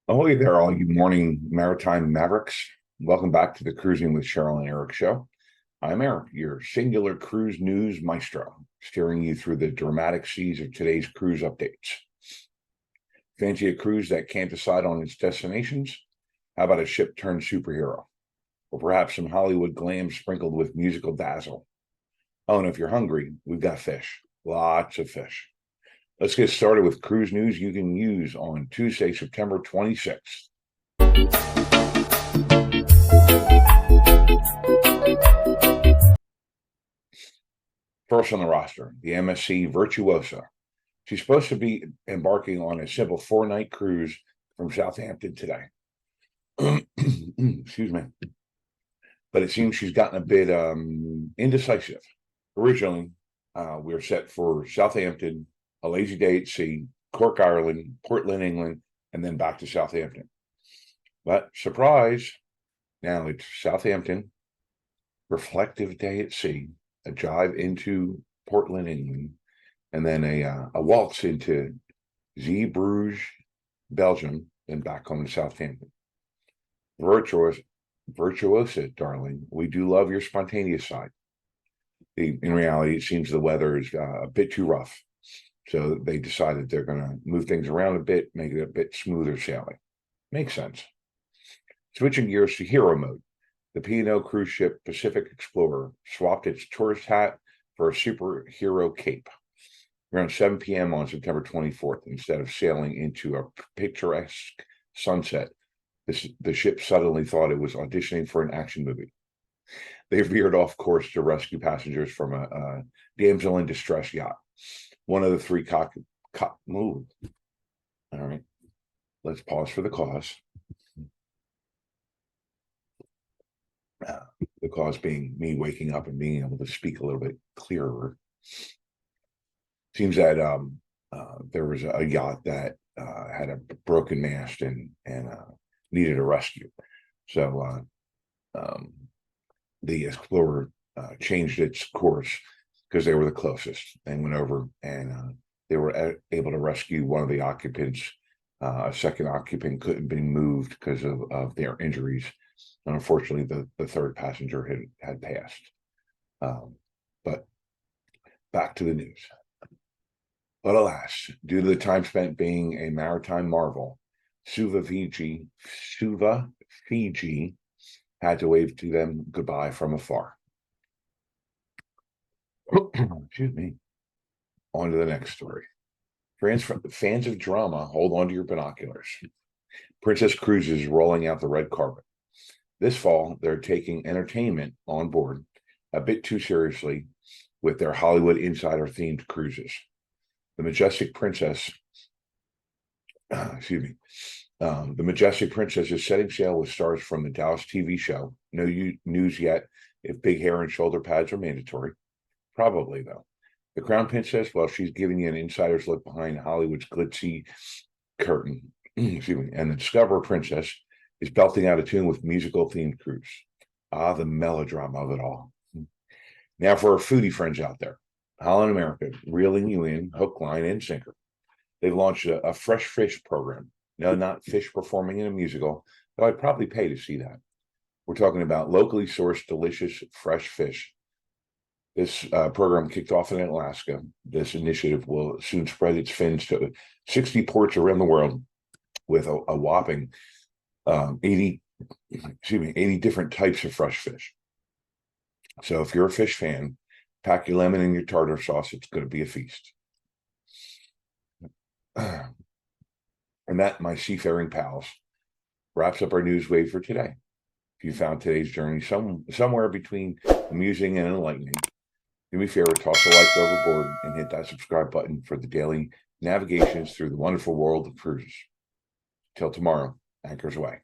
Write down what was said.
Ahoy there, all you morning maritime mavericks. Welcome back to the Cruising with Cheryl and Eric show. I'm Eric, your singular cruise news maestro, steering you through the dramatic seas of today's cruise updates. Fancy a cruise that can't decide on its destinations? How about a ship turned superhero? Or perhaps some Hollywood glam sprinkled with musical dazzle? Oh, and if you're hungry, we've got fish. Lots of fish. Let's get started with cruise news you can use on Tuesday, September 26th. First on the roster, the MSC Virtuosa. She's supposed to be embarking on a simple 4-night cruise from Southampton today. Excuse me. But it seems she's gotten a bit indecisive. Originally, we were set for Southampton, a lazy day at sea, Cork, Ireland, Portland, England, and then back to Southampton. But surprise, now it's Southampton, reflective day at sea, a jive into Portland, England, and then a waltz into Zeebrugge, Belgium, and back home to Southampton. Virtuosa, darling, we do love your spontaneous side. In reality, it seems the weather is a bit too rough. So they decided they're going to move things around a bit, make it a bit smoother sailing. Makes sense. Switching gears to hero mode, the P&O cruise ship Pacific Explorer swapped its tourist hat for a superhero cape. Around 7 p.m. on September 24th, instead of sailing into a picturesque sunset, the ship suddenly thought it was auditioning for an action movie. They veered off course to rescue passengers from a damsel in distress yacht. One of the three move. All right, let's pause for the cause. The cause being me waking up and being able to speak a little bit clearer. Seems that there was a yacht that had a broken mast and needed a rescue. So the Explorer changed its course because they were the closest and went over, and they were able to rescue one of the occupants. A second occupant couldn't be moved because of their injuries. And unfortunately, the third passenger had passed. But back to the news. But alas, due to the time spent being a maritime marvel, Suva, Fiji had to wave to them goodbye from afar. Excuse me. On to the next story. Fans of drama, hold on to your binoculars. Princess Cruises is rolling out the red carpet. This fall, they're taking entertainment on board a bit too seriously with their Hollywood Insider-themed cruises. The Majestic Princess, the Majestic Princess is setting sail with stars from the Dallas TV show. No news yet if big hair and shoulder pads are mandatory. Probably, though. The Crown Princess, well, she's giving you an insider's look behind Hollywood's glitzy curtain. Excuse me. And the Discoverer Princess is belting out a tune with musical-themed cruise. Ah, the melodrama of it all. Now for our foodie friends out there. Holland America, reeling you in, hook, line, and sinker. They've launched a fresh fish program. No, not fish performing in a musical, though I'd probably pay to see that. We're talking about locally sourced, delicious, fresh fish. This program kicked off in Alaska. This initiative will soon spread its fins to 60 ports around the world with a whopping 80 different types of fresh fish. So if you're a fish fan, pack your lemon and your tartar sauce. It's going to be a feast. And that, my seafaring pals, wraps up our news wave for today. If you found today's journey somewhere between amusing and enlightening, do me a favor, toss a like overboard and hit that subscribe button for the daily navigations through the wonderful world of cruises. Till tomorrow, anchors away.